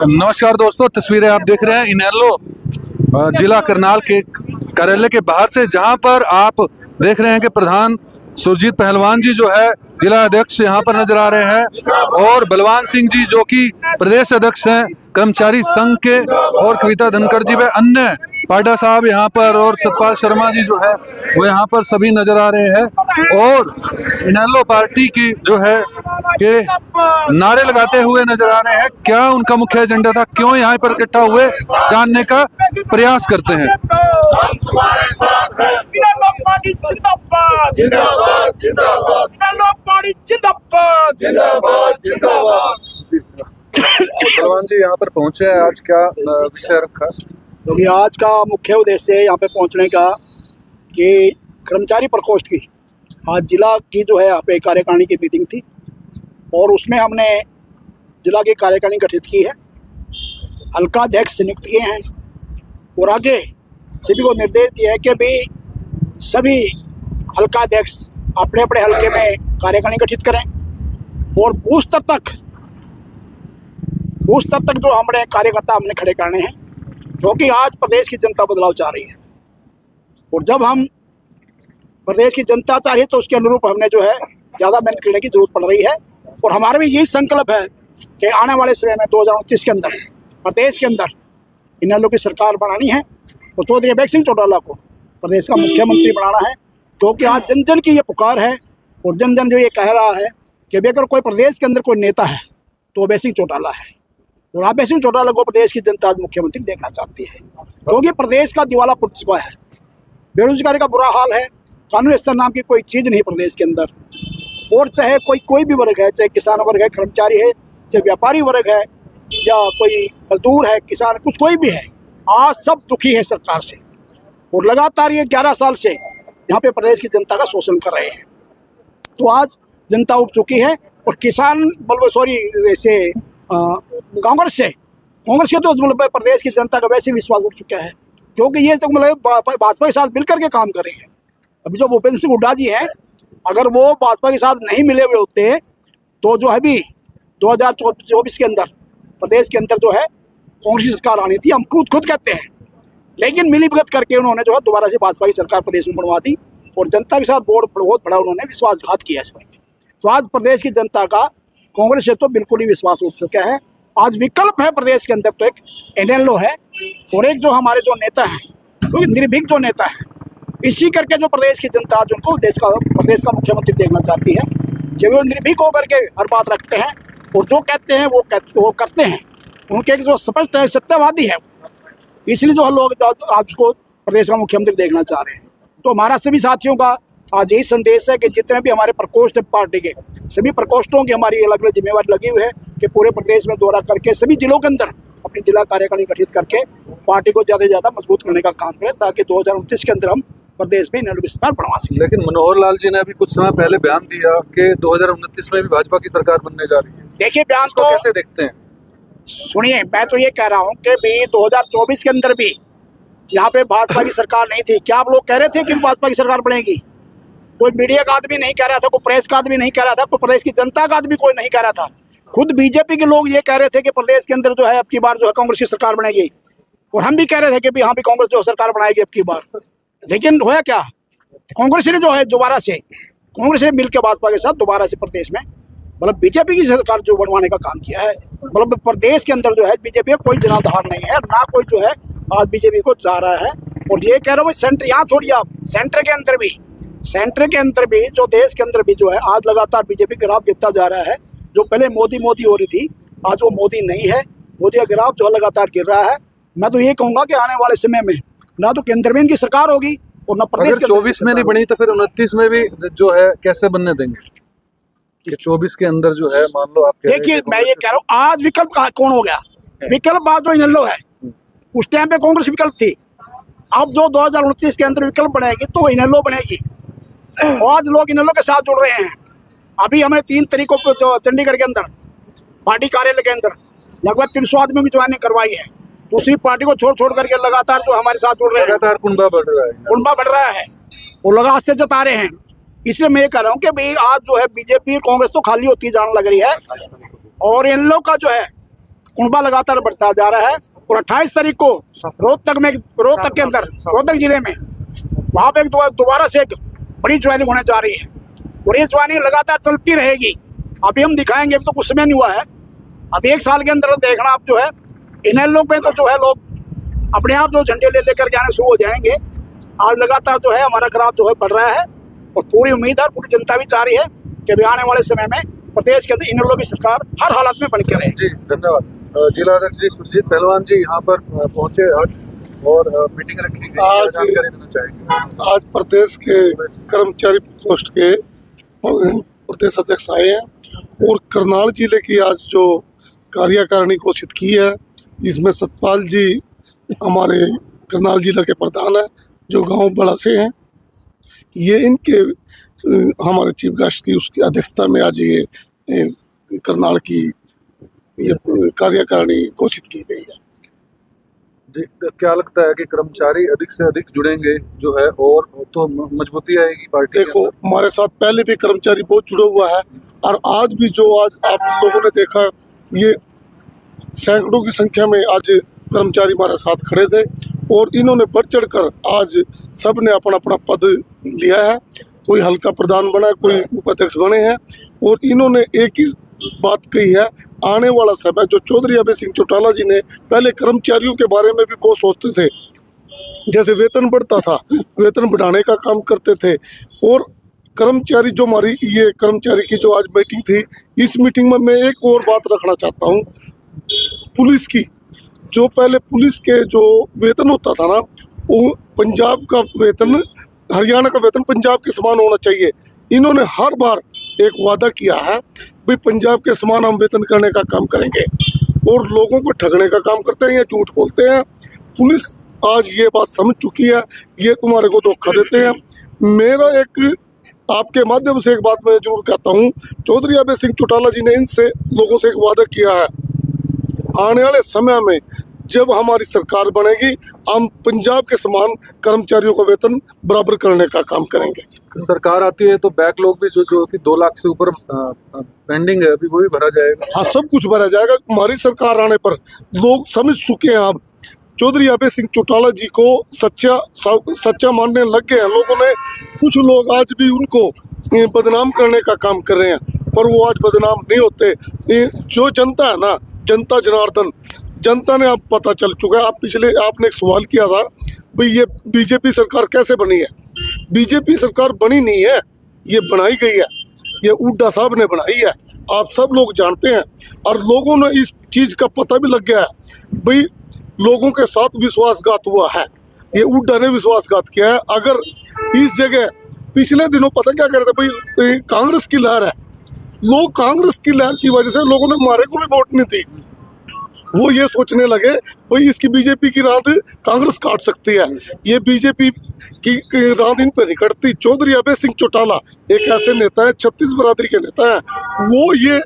नमस्कार दोस्तों, तस्वीरें आप देख रहे हैं इनेलो जिला करनाल के कार्यालय के बाहर से, जहां पर आप देख रहे हैं कि प्रधान सुरजीत पहलवान जी जो है जिला अध्यक्ष यहाँ पर नजर आ रहे हैं, और बलवान सिंह जी जो कि प्रदेश अध्यक्ष हैं कर्मचारी संघ के, और कविता धनखड़ जी व अन्य पाडा साहब यहाँ पर, और सतपाल शर्मा जी जो है वो यहाँ पर सभी नजर आ रहे हैं। और इनेलो पार्टी की जो है के नारे लगाते हुए नजर आ रहे हैं। क्या उनका मुख्य एजेंडा था, क्यों यहाँ पर इकट्ठा हुए, जानने का प्रयास करते हैं। भगवान जी यहाँ पर पहुँचे हैं, आज क्या विषय रखा? क्योंकि आज का मुख्य उद्देश्य है यहाँ पे पहुँचने का कि कर्मचारी प्रकोष्ठ की आज जिला की जो है यहाँ पे कार्यकारिणी की मीटिंग थी, और उसमें हमने जिला की कार्यकारिणी गठित की है, हल्का अध्यक्ष नियुक्त किए हैं, और आगे सभी को निर्देश दिया है कि भी सभी हल्का अध्यक्ष अपने अपने हल्के में कार्यकारिणी गठित करें, और बूथ स्तर तक जो हमारे कार्यकर्ता हमने खड़े करने हैं, क्योंकि आज प्रदेश की जनता बदलाव चाह रही है, और जब हम प्रदेश की जनता चाह रही है तो उसके अनुरूप हमने जो है ज़्यादा मेहनत करने की जरूरत पड़ रही है। और हमारा भी यही संकल्प है कि आने वाले समय में 2029 के अंदर प्रदेश के अंदर इनेलो की सरकार बनानी है, और चौधरी अभय सिंह चौटाला को प्रदेश का मुख्यमंत्री बनाना है, क्योंकि आज जन जन की ये पुकार है, और जन जन जो ये कह रहा है कि अगर कोई प्रदेश के अंदर कोई नेता है तो अभय सिंह चौटाला है, और अभय सिंह चौटाला को प्रदेश की जनता आज मुख्यमंत्री देखना चाहती है, क्योंकि प्रदेश का दिवाला पुट चुका है, बेरोजगारी का बुरा हाल है, कानून व्यवस्था नाम की कोई चीज़ नहीं प्रदेश के अंदर, और चाहे कोई भी वर्ग है, चाहे किसान वर्ग है, कर्मचारी है, चाहे व्यापारी वर्ग है, या कोई मजदूर है, किसान कुछ कोई भी है, आज सब दुखी है सरकार से, और लगातार ये 11 साल से यहाँ पे प्रदेश की जनता का शोषण कर रहे हैं। तो आज जनता उब चुकी है, और किसान ऐसे कांग्रेस के तो मतलब प्रदेश की जनता का वैसे विश्वास उठ चुका है, क्योंकि ये तो मतलब भाजपा के साथ मिलकर के काम कर रही है। अभी जो भूपेंद्र सिंह हुड्डा जी हैं, अगर वो भाजपा के साथ नहीं मिले हुए होते तो जो है भी 2024 के अंदर प्रदेश के अंदर जो है कांग्रेस की सरकार आनी थी, हम खुद कहते हैं, लेकिन मिलीभगत करके उन्होंने जो है दोबारा से भाजपा की सरकार प्रदेश में बनवा दी, और जनता के साथ बहुत बड़ा उन्होंने विश्वासघात किया इस पर। तो आज प्रदेश की जनता का कांग्रेस से तो बिल्कुल ही विश्वास उठ चुका है। आज विकल्प है प्रदेश के अंदर, तो एक इनेलो है, और एक जो हमारे जो नेता हैं, तो निर्भीक जो नेता है, इसी करके जो प्रदेश की जनता आज उनको प्रदेश का मुख्यमंत्री देखना चाहती है, कि वो निर्भीक होकर के हर बात रखते हैं, और जो कहते हैं वो करते हैं, उनके जो स्पष्ट है, सत्यवादी है, इसलिए जो लोग आज उसको प्रदेश का मुख्यमंत्री देखना चाह रहे हैं। तो हमारा सभी साथियों का आज यही संदेश है कि जितने भी हमारे प्रकोष्ठ पार्टी के सभी प्रकोष्ठों की हमारी अलग अलग जिम्मेवारी लगी हुई है कि पूरे प्रदेश में दौरा करके सभी जिलों के अंदर अपनी जिला कार्यकारिणी गठित करके पार्टी को ज़्यादा से ज़्यादा मजबूत करने का काम करें, ताकि 2029 के अंदर हम प्रदेश में इनेलो की सरकार बनवा सकें। लेकिन मनोहर लाल जी ने अभी कुछ समय पहले बयान दिया कि 2029 में भी भाजपा की सरकार बनने जा रही है। देखिए बयान तो कैसे देखते हैं? सुनिए, मैं तो ये कह रहा हूँ कि भी 2024 के अंदर भी यहाँ पे भाजपा की सरकार नहीं थी। क्या आप लोग कह रहे थे कि भाजपा की सरकार बनेगी? कोई मीडिया का आदमी नहीं कह रहा था, कोई प्रेस का आदमी नहीं कह रहा था, कोई प्रदेश की जनता का आदमी कोई नहीं कह रहा था। खुद बीजेपी के लोग ये कह रहे थे कि प्रदेश के अंदर जो है अब की बार जो है कांग्रेस की सरकार बनेगी, और हम भी कह रहे थे कि हाँ भी कांग्रेस जो सरकार बनाएगी अब की बार। लेकिन होया क्या, कांग्रेस ने जो है दोबारा से कांग्रेस ने मिलकर भाजपा के साथ दोबारा से प्रदेश में मतलब बीजेपी की सरकार जो बनवाने का काम किया है। मतलब प्रदेश के अंदर जो है बीजेपी का कोई जनाधार नहीं है, ना कोई जो है आज बीजेपी को चाह रहा है। और ये कह रहा हूँ सेंटर, यहाँ छोड़िए आप, सेंटर के अंदर भी जो देश के अंदर भी जो है आज लगातार बीजेपी का ग्राफ गिरता जा रहा है। जो पहले मोदी हो रही थी, आज वो मोदी नहीं है, मोदी का ग्राफ जो लगातार गिर रहा है। मैं तो ये कहूँगा कि आने वाले समय में ना तो केंद्र में इनकी सरकार होगी, और ना प्रदेश के 24 में नहीं बनी तो फिर 29 में भी जो है कैसे बनने देंगे? 24 के अंदर जो है मान लो आप, देखिए मैं ये कह रहा हूँ, आज विकल्प कौन हो गया? विकल्प आज जो इनेलो है, उस टाइम पे कांग्रेस विकल्प थी। अब जो 2029 के अंदर विकल्प बनेगी तो इनेलो बनेगी, और आज लोग इनेलो के साथ जुड़ रहे हैं। अभी हमें 3 तरीकों पर जो चंडीगढ़ के अंदर पार्टी कार्यालय के अंदर लगभग 300 आदमी की ज्वाइनिंग करवाई है। दूसरी पार्टी को छोड़ करके लगातार जो हमारे साथ जुड़ रहे हैं, लगातार कुंभा बढ़ रहा है, वो लगातार से जता रहे हैं। इसलिए मैं ये कह रहा हूँ कि भाई आज जो है बीजेपी कांग्रेस तो खाली होती जाने लग रही है, और इन लोग का जो है कुनबा लगातार बढ़ता जा रहा है। और 28 तारीख को रोहतक के अंदर रोहतक जिले में वहाँ पे दोबारा से एक बड़ी ज्वाइनिंग होने जा रही है और ये ज्वाइनिंग लगातार चलती रहेगी। अभी हम दिखाएंगे, अभी तो कुछ समय नहीं हुआ है, अब 1 साल के अंदर देखना आप जो है इनेलो पे तो जो है लोग अपने आप जो झंडे ले लेकर के आने शुरू हो जाएंगे। आज लगातार जो है हमारा ग्राफ जो है बढ़ रहा है और पूरी उम्मीद है, पूरी जनता भी चाह रही है कि अभी आने वाले समय में प्रदेश के अंदर इनेलो की सरकार हर हालत में बन के रहे। जी धन्यवाद। जिला अध्यक्ष जी सुरजीत पहलवान जी यहाँ पर पहुंचे आज और मीटिंग रखी गई, जानकारी देना चाहेंगे। आज प्रदेश के कर्मचारी प्रकोष्ठ के प्रदेश अध्यक्ष आए हैं और करनाल जिले की आज जो कार्यकारिणी घोषित की है, इसमें सतपाल जी हमारे करनाल जिला के प्रधान हैं जो गांव बड़ा से हैं। ये इनके हमारे चीफ गेस्ट की उसकी अध्यक्षता में आज ये करनाल की ये कार्यकारिणी घोषित की गई है। जी क्या लगता है कि कर्मचारी अधिक से अधिक जुड़ेंगे जो है और तो मजबूती आएगी पार्टी? देखो, हमारे साथ पहले भी कर्मचारी बहुत जुड़ा हुआ है और आज भी जो आज आप लोगों ने देखा, ये सैकड़ों की संख्या में आज कर्मचारी हमारे साथ खड़े थे और इन्होंने बढ़ चढ़ कर आज सब ने अपना अपना पद लिया है। कोई हल्का प्रधान बना, कोई उपाध्यक्ष बने हैं और इन्होंने एक ही बात कही है, आने वाला समय जो चौधरी अभय सिंह चौटाला जी ने पहले कर्मचारियों के बारे में भी बहुत सोचते थे, जैसे वेतन बढ़ता था वेतन बढ़ाने का काम करते थे। और कर्मचारी जो हमारी ये कर्मचारी की जो आज मीटिंग थी, इस मीटिंग में मैं एक और बात रखना चाहता हूँ। पुलिस की जो पहले पुलिस के जो वेतन होता था ना, वो पंजाब का वेतन हरियाणा का वेतन पंजाब के समान होना चाहिए। इन्होंने हर बार एक वादा किया है भाई पंजाब के समान हम वेतन करने का काम करेंगे और लोगों को ठगने का काम करते हैं या झूठ बोलते हैं। पुलिस आज ये बात समझ चुकी है, ये तुम्हारे को धोखा देते हैं। मेरा एक आपके माध्यम से एक बात मैं जरूर कहता हूँ, चौधरी अभय सिंह चौटाला जी ने इनसे लोगों से एक वादा किया है, आने वाले समय में जब हमारी सरकार बनेगी हम पंजाब के समान कर्मचारियों का वेतन बराबर करने का काम करेंगे। सरकार आती है तो बैकलॉग भी जो कि 2 लाख से ऊपर पेंडिंग है अभी वो भी भरा जाएगा। हाँ, सब कुछ भरा जाएगा। हमारी सरकार आने पर लोग समझ चुके हैं, अब चौधरी अभय सिंह चौटाला जी को सच्चा मानने लग गए हैं लोगों ने। कुछ लोग आज भी उनको बदनाम करने का काम कर रहे हैं, पर वो आज बदनाम नहीं होते। जो जनता है ना, जनता जनार्दन, जनता ने अब पता चल चुका है। आपने एक सवाल किया था भाई ये बीजेपी सरकार कैसे बनी है। बीजेपी सरकार बनी नहीं है, ये बनाई गई है, ये हुड्डा साहब ने बनाई है, आप सब लोग जानते हैं। और लोगों ने इस चीज़ का पता भी लग गया है भाई लोगों के साथ विश्वासघात हुआ है, ये हुड्डा ने विश्वासघात किया है। अगर इस जगह पिछले दिनों पता क्या कर रहे थे भाई, कांग्रेस की लहर है, लोग कांग्रेस की लहर की वजह से लोगों ने हमारे को भी वोट नहीं दी। वो ये सोचने लगे भाई इसकी बीजेपी की रात कांग्रेस काट सकती है, ये बीजेपी की रात इन पर नहीं कटती। चौधरी अभय सिंह चौटाला एक ऐसे नेता है, 36 बरादरी के नेता है, वो ये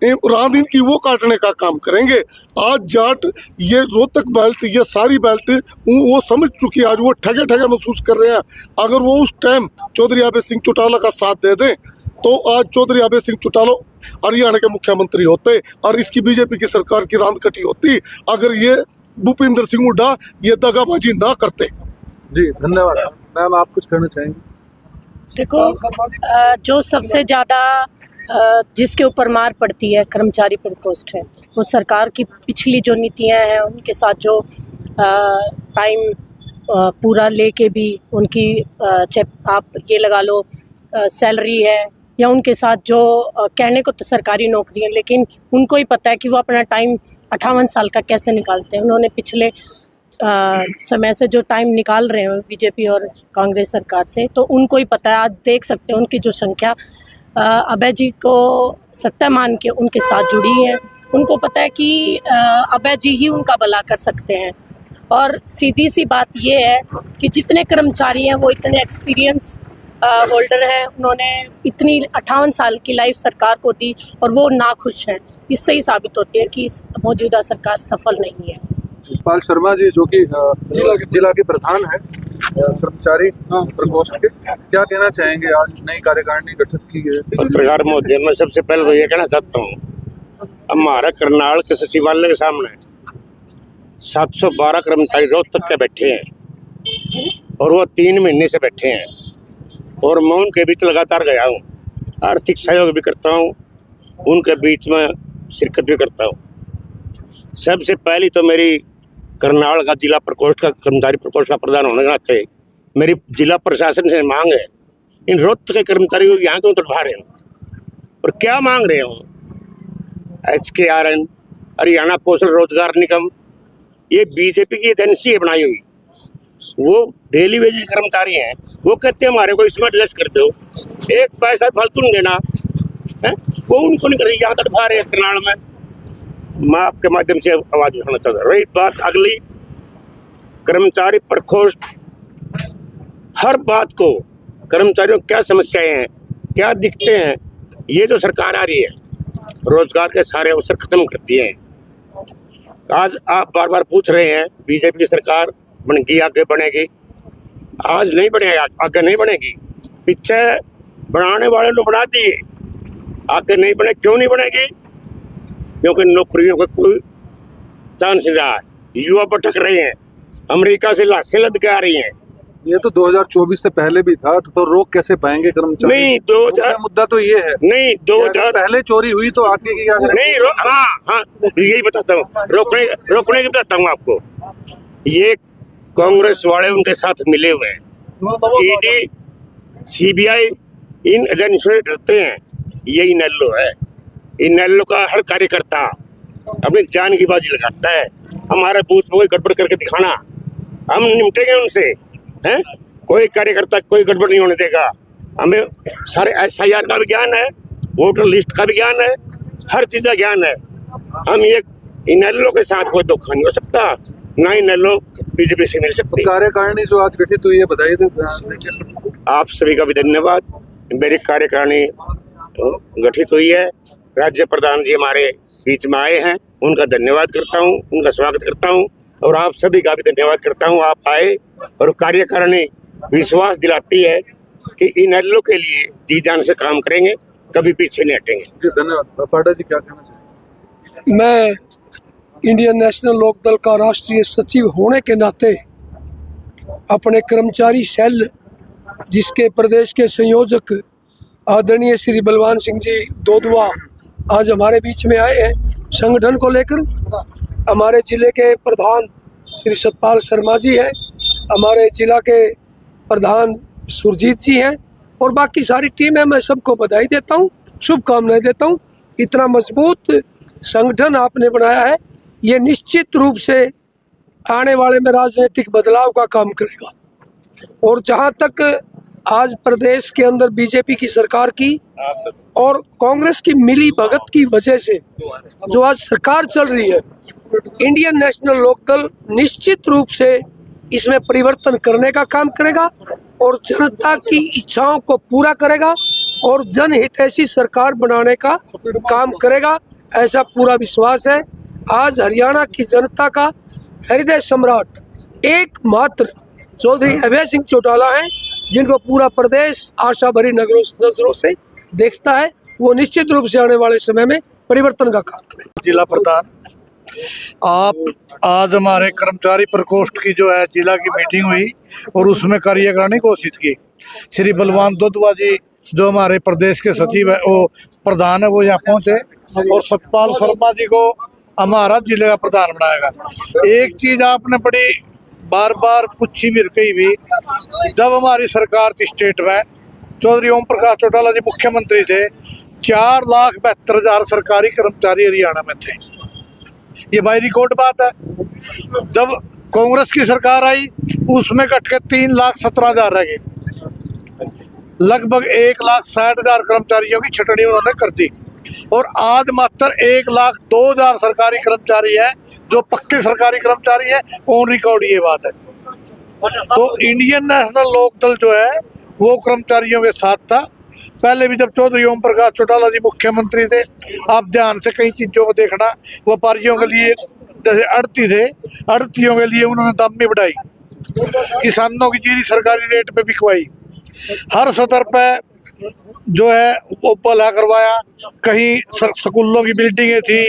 रात इनकी वो काटने का काम करेंगे। आज जाट ये रोहतक बेल्ट, ये सारी बेल्ट वो समझ चुकी है, आज वो ठगे ठगे महसूस कर रहे हैं। अगर वो उस टाइम चौधरी अभय सिंह चौटाला का साथ दे दें तो आज चौधरी अभय सिंह चौटाला हरियाणा के मुख्यमंत्री होते और इसकी बीजेपी की सरकार की रांद कटी होती, अगर ये भूपिंदर सिंह हुड्डा ये दगाबाजी ना करते। जी धन्यवाद। मैम आप कुछ कहना चाहेंगे? देखो, जो सबसे ज़्यादा जिसके ऊपर मार पड़ती है कर्मचारी प्रकोष्ठ है, वो सरकार की पिछली जो नीतियां हैं उनके साथ जो टाइम पूरा लेके भी उनकी चाहे आप ये लगा लो सैलरी है, या उनके साथ जो कहने को तो सरकारी नौकरी है, लेकिन उनको ही पता है कि वो अपना टाइम 58 साल का कैसे निकालते हैं। उन्होंने पिछले समय से जो टाइम निकाल रहे हैं बीजेपी और कांग्रेस सरकार से, तो उनको ही पता है। आज देख सकते हैं उनकी जो संख्या अभय जी को सत्ता मान के उनके साथ जुड़ी है, उनको पता है कि अभय जी ही उनका भला कर सकते हैं। और सीधी सी बात ये है कि जितने कर्मचारी हैं वो इतने एक्सपीरियंस होल्डर हैं, उन्होंने इतनी 58 साल की लाइफ सरकार को दी और वो नाखुश हैं। इससे ही साबित होती है कि मौजूदा सरकार सफल नहीं है। पाल शर्मा जी जो कि जिला के प्रधान है कर्मचारी प्रकोष्ठ के, क्या कहना चाहेंगे? आज नई कार्यकारिणी गठित की गई है। पत्रकार महोदय, मैं सबसे पहले तो ये कहना चाहता हूँ हमारा करनाल के सचिवालय के सामने 712 कर्मचारी रोहतक के बैठे हैं और वो 3 महीने से बैठे हैं और मैं उनके बीच लगातार गया हूँ, आर्थिक सहयोग भी करता हूँ, उनके बीच में शिरकत भी करता हूँ। सबसे पहली तो मेरी करनाल का जिला प्रकोष्ठ का कर्मचारी प्रकोष्ठ का प्रधान होने के नाते मेरी जिला प्रशासन से मांग है, इन रोहतक के कर्मचारियों को यहाँ क्यों तड़पा रहे हो और क्या मांग रहे हो? HKRN हरियाणा कौशल रोजगार निगम ये बीजेपी की एजेंसी है बनाई हुई, वो डेली वेजेस कर्मचारी हैं, वो कहते हैं हमारे को इसमें एडजस्ट करते हो, एक पैसा फालतू नहीं देना है, वो उनको नहीं कर यहाँ तड़पा रहे हैं करनाल में। मैं आपके माध्यम से आवाज उठाना चाहता हूँ। रही बात अगली कर्मचारी प्रकोष्ठ, हर बात को कर्मचारियों की क्या समस्याएं हैं, क्या दिखते हैं, ये जो सरकार आ रही है रोजगार के सारे अवसर खत्म करती है। आज आप बार बार पूछ रहे हैं बीजेपी की सरकार बनेगी आगे बनेगी, आज नहीं बनेगा, आगे नहीं बनेगी, पीछे बनाने वाले ने बना दिए, आगे नहीं बने। क्यों नहीं बनेगी? क्योंकि नौकरियों का कोई चांस नहीं रहा है, युवा भटक रहे हैं, अमेरिका से लाशें लद के आ रही हैं। ये तो 2024 से पहले भी था, तो रोक कैसे पाएंगे कर्मचारी? नहीं, 2000 मुद्दा तो ये है। नहीं, 2000 पहले चोरी हुई तो आगे की क्या करेंगे? नहीं, हाँ यही बताता हूँ, रोकने की बताता हूँ आपको। ये कांग्रेस वाले उनके साथ मिले हुए हैं, ED CBI इन एजेंसियों से डरते हैं। ये इनेलो है, इनेलो का हर कार्यकर्ता अपनी जान की बाजी लगाता है, हमारे बूथ में कोई गड़बड़ करके दिखाना, हम निपटेंगे उनसे हैं। कोई कार्यकर्ता कोई गड़बड़ नहीं होने देगा। हमें सारे SIR का भी ज्ञान है, वोटर लिस्ट का भी ज्ञान है, हर चीज का ज्ञान है। हम ये इनेलो के साथ कोई धोखा नहीं हो सकता, ना इनेलो बीजेपी से मिल सकती। कार्यकारिणी जो आज गठित हुई है, बधाई दे आप सभी का भी धन्यवाद। मेरी कार्यकारिणी गठित हुई है, राज्य प्रधान जी हमारे बीच में आए हैं, उनका धन्यवाद करता हूँ, उनका स्वागत करता हूँ और आप सभी का भी धन्यवाद करता हूँ। आप आए और कार्यकारिणी विश्वास दिलाती है कि इनेलो के लिए जी जान से काम करेंगे, कभी पीछे नहीं हटेंगे। धन्यवाद। पाठक जी क्या कहना चाहिए? मैं इंडियन नेशनल लोकदल का राष्ट्रीय सचिव होने के नाते अपने कर्मचारी सेल, जिसके प्रदेश के संयोजक आदरणीय श्री बलवान सिंह जी दोदुआ आज हमारे बीच में आए हैं, संगठन को लेकर। हमारे जिले के प्रधान श्री सतपाल शर्मा जी हैं, हमारे जिला के प्रधान सुरजीत जी हैं और बाकी सारी टीम है। मैं सबको बधाई देता हूँ, शुभकामनाएं देता हूँ। इतना मजबूत संगठन आपने बनाया है, ये निश्चित रूप से आने वाले में राजनीतिक बदलाव का काम करेगा। और जहाँ तक आज प्रदेश के अंदर बीजेपी की सरकार की और कांग्रेस की मिली भगत की वजह से जो आज सरकार चल रही है, इंडियन नेशनल लोकदल निश्चित रूप से इसमें परिवर्तन करने का काम करेगा और जनता की इच्छाओं को पूरा करेगा और जनहितैषी सरकार बनाने का काम करेगा, ऐसा पूरा विश्वास है। आज हरियाणा की जनता का हृदय सम्राट एकमात्र चौधरी अभय सिंह चौटाला हैं, जिनको पूरा प्रदेश आशा भरी नजरों से देखता है। वो निश्चित रूप से आने वाले समय में परिवर्तन का काम करें। जिला प्रधान, आप आज हमारे कर्मचारी प्रकोष्ठ की जो है जिला की मीटिंग हुई और उसमें कार्यकारिणी घोषित की। श्री बलवान दोदुआ जी जो हमारे प्रदेश के सचिव है, वो प्रधान है, वो यहाँ पहुंचे और सतपाल शर्मा जी को हमारा जिले का प्रधान बनाएगा। एक चीज आपने बड़ी बार बार पूछी भी रखी भी, जब हमारी सरकार थी स्टेट में, चौधरी ओम प्रकाश चौटाला जी मुख्यमंत्री थे, 4,72,000 सरकारी कर्मचारी हरियाणा में थे। ये बाई रिकॉर्ड बात है। जब कांग्रेस की सरकार आई उसमें घट के 3,17,000 रह गए। लगभग 1,60,000 कर्मचारियों की छटनी उन्होंने कर दी और आज मात्र 1,02,000 सरकारी कर्मचारी है जो पक्के सरकारी कर्मचारी है। ऑन रिकॉर्ड ये बात है। तो इंडियन नेशनल लोकदल जो है वो कर्मचारियों के साथ था। पहले भी जब चौधरी ओम प्रकाश चौटाला जी मुख्यमंत्री थे, आप ध्यान से कई चीजों को देखना, व्यापारियों के लिए जैसे अड़ती थे, अड़तियों के लिए उन्होंने दाम भी बढ़ाई, किसानों की जीरी सरकारी रेट पे बिकवाई, हर स्तर पे जो है वो भला करवाया। कहीं स्कूलों की बिल्डिंगें थी,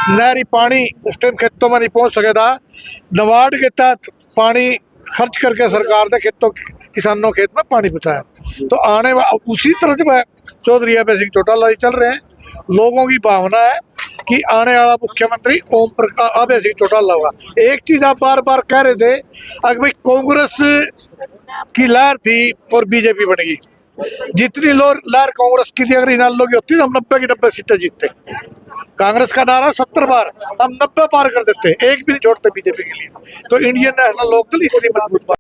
नहरी पानी उस टाइम खेतों में नहीं पहुंच सके था, नबार्ड के तहत पानी खर्च करके सरकार ने किसानों खेत में पानी पहुंचाया। तो आने उसी तरह से चौधरी अभय सिंह चौटाला जी चल रहे हैं। लोगों की भावना है कि आने वाला मुख्यमंत्री अभय सिंह चौटाला होगा। एक चीज आप बार बार कह रहे थे, अगर भाई कांग्रेस की लहर थी और बीजेपी बन गई, जितनी लहर कांग्रेस की थी अगर इन लोग होती तो हम 90 की 90 सीटें जीतते। कांग्रेस का नारा 70 बार, हम 90 पार कर देते, एक भी नहीं छोड़ते बीजेपी के लिए। तो इंडियन नेशनल लोकदल इतनी मजबूत